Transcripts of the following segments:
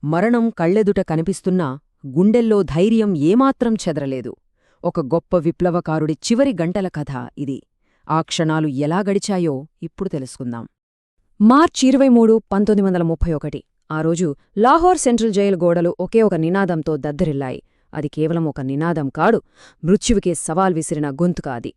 మరణం కళ్ళెదుట కనిపిస్తున్నా గుండెల్లో ధైర్యం ఏమాత్రం చెదరలేదు. ఒక గొప్ప విప్లవకారుడి చివరి గంటల కథ ఇది. ఆ క్షణాలు ఎలా గడిచాయో ఇప్పుడు తెలుసుకుందాం. మార్చి 23, 1931. ఆ రోజు లాహోర్ సెంట్రల్ జైలు గోడలు ఒకే ఒక నినాదంతో దద్దరిల్లాయి. అది కేవలం ఒక నినాదం కాడు, మృత్యువుకే సవాల్ విసిరిన గొంతుక అది.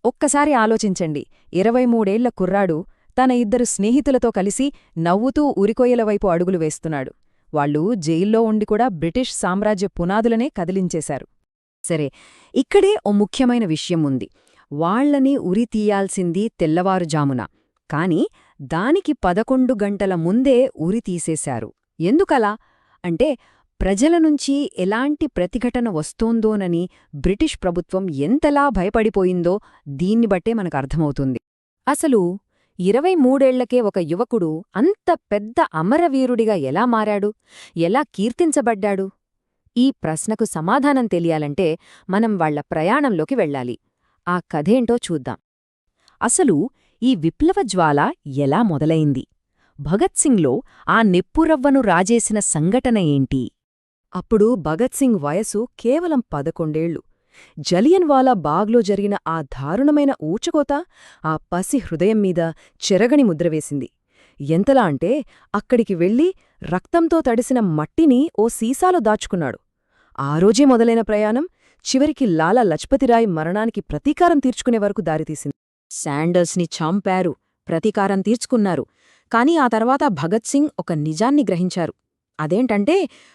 ఒక్కసారి ఆలోచించండి, 23 ఏళ్ల కుర్రాడు తన 2 స్నేహితులతో కలిసి నవ్వుతూ ఉరికొయ్యల వైపు అడుగులు వేస్తున్నాడు. వాళ్ళు జైల్లో ఉండి కూడా బ్రిటిష్ సామ్రాజ్య పునాదులనే కదిలించేశారు. సరే, ఇక్కడే ఓ ముఖ్యమైన విషయం ఉంది. వాళ్లని ఉరితీయాల్సింది తెల్లవారుజామున, కాని దానికి 11 గంటల ముందే ఉరి తీసేశారు. ఎందుకలా అంటే, ప్రజల నుంచి ఎలాంటి ప్రతిఘటన వస్తోందోనని బ్రిటిష్ ప్రభుత్వం ఎంతలా భయపడిపోయిందో దీన్ని బట్టే మనకర్థమవుతుంది. అసలు 23 ఏళ్లకే ఒక యువకుడు అంత పెద్ద అమరవీరుడిగా ఎలా మారాడు, ఎలా కీర్తించబడ్డాడు? ఈ ప్రశ్నకు సమాధానం తెలియాలంటే మనం వాళ్ల ప్రయాణంలోకి వెళ్ళాలి. ఆ కథేంటో చూద్దాం. అసలు ఈ విప్లవజ్వాల ఎలా మొదలైంది? భగత్ సింగ్లో ఆ నిప్పురవ్వను రాజేసిన సంఘటన ఏంటి? అప్పుడు భగత్ సింగ్ వయసు కేవలం 11 ఏళ్లు. జలియన్వాలా బాగ్లో జరిగిన ఆ దారుణమైన ఊచకోత ఆ పసి హృదయం మీద చెరగని ముద్రవేసింది. ఎంతలా అంటే, అక్కడికి వెళ్ళి రక్తంతో తడిసిన మట్టిని ఓ సీసాలో దాచుకున్నాడు. ఆ రోజే మొదలైన ప్రయాణం చివరికి లాలా లజ్పతిరాయ్ మరణానికి ప్రతీకారం తీర్చుకునే వరకు దారితీసింది. శాండర్స్ని చంపారు, ప్రతీకారం తీర్చుకున్నారు. కాని ఆ తర్వాత భగత్ సింగ్ ఒక నిజాన్ని గ్రహించారు. అదేంటంటే,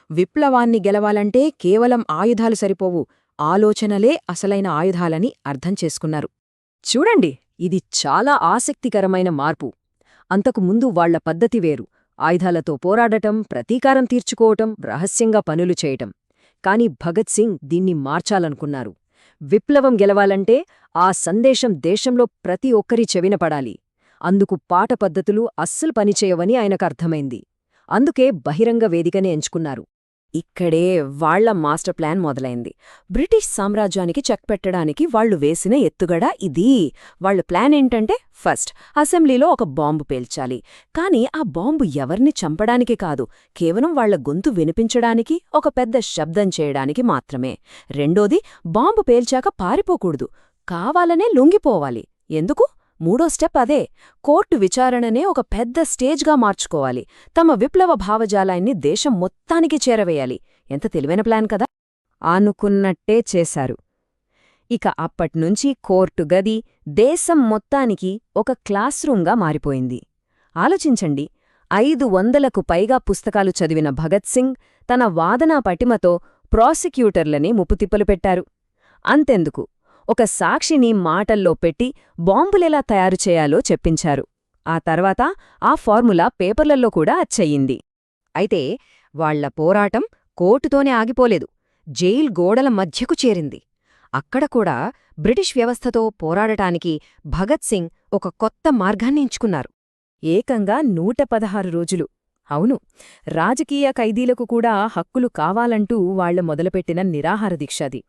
విప్లవాన్ని గెలవాలంటే కేవలం ఆయుధాలు సరిపోవు, ఆలోచనలే అసలైన ఆయుధాలని అర్థం చేసుకున్నారు. చూడండి, ఇది చాలా ఆసక్తికరమైన మార్పు. అంతకుముందు వాళ్ల పద్ధతి వేరు. ఆయుధాలతో పోరాడటం, ప్రతీకారం తీర్చుకోవటం, రహస్యంగా పనులు చేయటం. కాని భగత్ సింగ్ దీన్ని మార్చాలనుకున్నారు. విప్లవం గెలవాలంటే ఆ సందేశం దేశంలో ప్రతి ఒక్కరి చెవిన పడాలి. అందుకు పాట పద్ధతులు అస్సలు పనిచేయవని ఆయనకర్థమైంది. అందుకే బహిరంగ వేదికనే ఎంచుకున్నారు. ఇక్కడే వాళ్ల మాస్టర్ ప్లాన్ మొదలైంది. బ్రిటిష్ సామ్రాజ్యానికి చెక్ పెట్టడానికి వాళ్లు వేసిన ఎత్తుగడ ఇది. వాళ్ల ప్లాన్ ఏంటంటే, ఫస్ట్ అసెంబ్లీలో ఒక బాంబు పేల్చాలి. కాని ఆ బాంబు ఎవర్ని చంపడానికి కాదు, కేవలం వాళ్ల గొంతు వినిపించడానికి, ఒక పెద్ద శబ్దం చేయడానికి మాత్రమే. రెండోది, బాంబు పేల్చాక పారిపోకూడదు, కావాలనే లొంగిపోవాలి. ఎందుకు? మూడో స్టెప్ అదే, కోర్టు విచారణనే ఒక పెద్ద స్టేజ్గా మార్చుకోవాలి. తమ విప్లవ భావజాలాన్ని దేశం మొత్తానికి చేరవేయాలి. ఎంత తెలివైన ప్లాన్ కదా! అనుకున్నట్టే చేశారు. ఇక అప్పట్నుంచి కోర్టు గది దేశం మొత్తానికి ఒక క్లాస్రూంగా మారిపోయింది. ఆలోచించండి, 500కు పైగా పుస్తకాలు చదివిన భగత్ సింగ్ తన వాదనా పటిమతో ప్రాసిక్యూటర్లని ముప్పుతిప్పలు పెట్టారు. అంతెందుకు, ఒక సాక్షిని మాటల్లో పెట్టి బాంబులెలా తయారుచేయాలో చెప్పించారు. ఆ తర్వాత ఆ ఫార్ములా పేపర్లలో కూడా అచ్చయింది. అయితే వాళ్ల పోరాటం కోర్టుతోనే ఆగిపోలేదు, జైల్ గోడల మధ్యకు చేరింది. అక్కడ కూడా బ్రిటిష్ వ్యవస్థతో పోరాడటానికి భగత్ సింగ్ ఒక కొత్త మార్గాన్ని ఎంచుకున్నారు. ఏకంగా 116 రోజులు. అవును, రాజకీయ ఖైదీలకు కూడా హక్కులు కావాలంటూ వాళ్లు మొదలుపెట్టిన నిరాహార దీక్షది.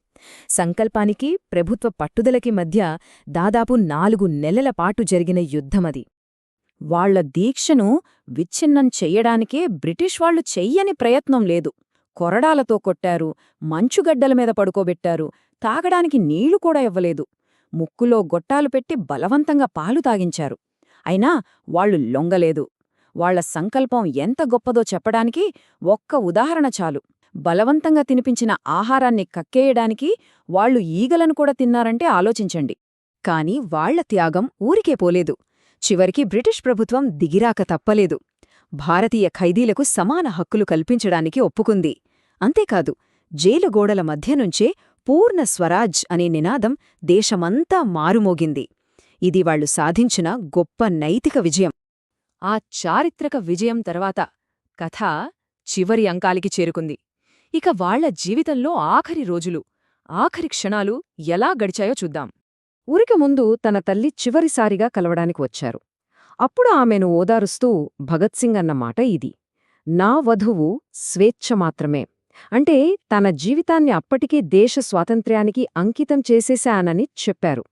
సంకల్పానికి, ప్రభుత్వ పట్టుదలకి మధ్య దాదాపు 4 నెలల పాటు జరిగిన యుద్ధమది. వాళ్ల దీక్షను విచ్ఛిన్నం చెయ్యడానికే బ్రిటిష్ వాళ్లు చెయ్యని ప్రయత్నం లేదు. కొరడాలతో కొట్టారు, మంచుగడ్డల మీద పడుకోబెట్టారు, తాగడానికి నీళ్లు కూడా ఇవ్వలేదు. ముక్కులో గొట్టాలు పెట్టి బలవంతంగా పాలు తాగించారు. అయినా వాళ్లు లొంగలేదు. వాళ్ల సంకల్పం ఎంత గొప్పదో చెప్పడానికి ఒక్క ఉదాహరణ చాలు. బలవంతంగా తినిపించిన ఆహారాన్ని కక్కేయడానికి వాళ్లు ఈగలను కూడా తిన్నారంటే ఆలోచించండి. కాని వాళ్ల త్యాగం ఊరికే పోలేదు. చివరికి బ్రిటిష్ ప్రభుత్వం దిగిరాక తప్పలేదు. భారతీయ ఖైదీలకు సమాన హక్కులు కల్పించడానికి ఒప్పుకుంది. అంతేకాదు, జైలు గోడల మధ్యనుంచే పూర్ణ స్వరాజ్ అనే నినాదం దేశమంతా మారుమోగింది. ఇది వాళ్లు సాధించిన గొప్ప నైతిక విజయం. ఆ చారిత్రక విజయం తర్వాత కథ చివరి అంకాలికి చేరుకుంది. ఇక వాళ్ల జీవితంలో ఆఖరి రోజులు, ఆఖరి క్షణాలు ఎలా గడిచాయో చూద్దాం. ఊరికి ముందు తన తల్లి చివరిసారిగా కలవడానికి వచ్చారు. అప్పుడు ఆమెను ఓదారుస్తూ భగత్ సింగ్ అన్న మాట ఇది: నా వధువు స్వేచ్ఛ మాత్రమే. అంటే తన జీవితాన్ని అప్పటికే దేశ స్వాతంత్ర్యానికి అంకితం చేసేశానని చెప్పారు.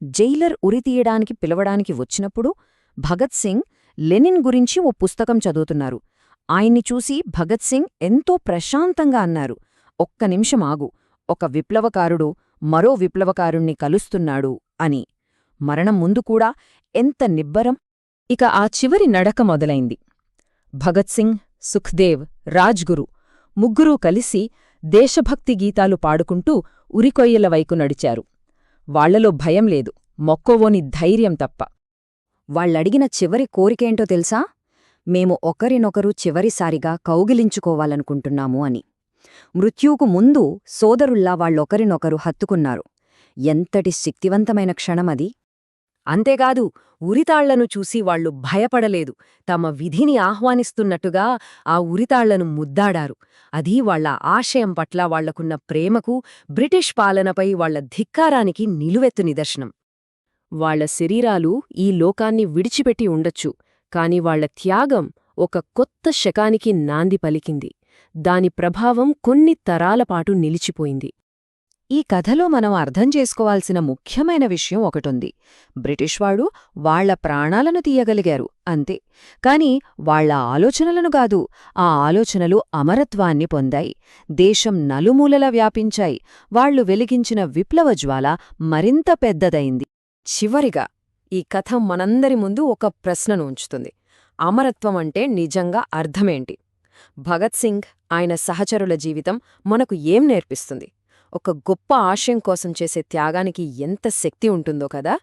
జైలర్ ఉరితీయడానికి పిలవడానికి వచ్చినప్పుడు భగత్ సింగ్ లెనిన్ గురించి ఓ పుస్తకం చదువుతున్నారు. ఆయన్ని చూసి భగత్ సింగ్ ఎంతో ప్రశాంతంగా అన్నారు, "ఒక్క నిమిషం ఆగు, ఒక విప్లవకారుడు మరో విప్లవకారుణ్ణి కలుస్తున్నాడు" అని. మరణం ముందు కూడా ఎంత నిబ్బరం! ఇక ఆ చివరి నడక మొదలైంది. భగత్ సింగ్, సుఖ్దేవ్, రాజ్గురు ముగ్గురూ కలిసి దేశభక్తి గీతాలు పాడుకుంటూ ఉరికొయ్యల వైపు నడిచారు. వాళ్లలో భయం లేదు, మొక్కవోని ధైర్యం తప్ప. వాళ్ళడిగిన చివరి కోరికేంటో తెలుసా? మేము ఒకరినొకరు చివరిసారిగా కౌగిలించుకోవాలనుకుంటున్నాము అని. మృత్యువుకు ముందు సోదరుల్లా వాళ్ళొకరినొకరు హత్తుకున్నారు. ఎంతటి శక్తివంతమైన క్షణమది! అంతేకాదు, ఉరితాళ్లను చూసి వాళ్లు భయపడలేదు. తమ విధిని ఆహ్వానిస్తున్నట్టుగా ఆ ఉరితాళ్లను ముద్దాడారు. అది వాళ్ల ఆశయం పట్ల వాళ్లకున్న ప్రేమకు, బ్రిటిష్ పాలనపై వాళ్ల ధిక్కారానికి నిలువెత్తు నిదర్శనం. వాళ్ల శరీరాలు ఈ లోకాన్ని విడిచిపెట్టి ఉండొచ్చు, కాని వాళ్ల త్యాగం ఒక కొత్త శకానికి నాంది పలికింది. దాని ప్రభావం కొన్ని తరాలపాటు నిలిచిపోయింది. ఈ కథలో మనం అర్థం చేసుకోవాల్సిన ముఖ్యమైన విషయం ఒకటుంది. బ్రిటిష్వాడు వాళ్ల ప్రాణాలను తీయగలిగారు అంతే, కాని వాళ్ల ఆలోచనలను కాదు. ఆ ఆలోచనలు అమరత్వాన్ని పొందాయి, దేశం నలుమూలలా వ్యాపించాయి. వాళ్లు వెలిగించిన విప్లవ జ్వాల మరింత పెద్దదైంది. చివరిగా ఈ కథ మనందరి ముందు ఒక ప్రశ్నను ఉంచుతుంది. అమరత్వం అంటే నిజంగా అర్థమేంటి? భగత్ సింగ్, ఆయన సహచరుల జీవితం మనకు ఏం నేర్పిస్తుంది? ఒక గొప్ప ఆశయం కోసం చేసే త్యాగానికి ఎంత శక్తి ఉంటుందో కదా!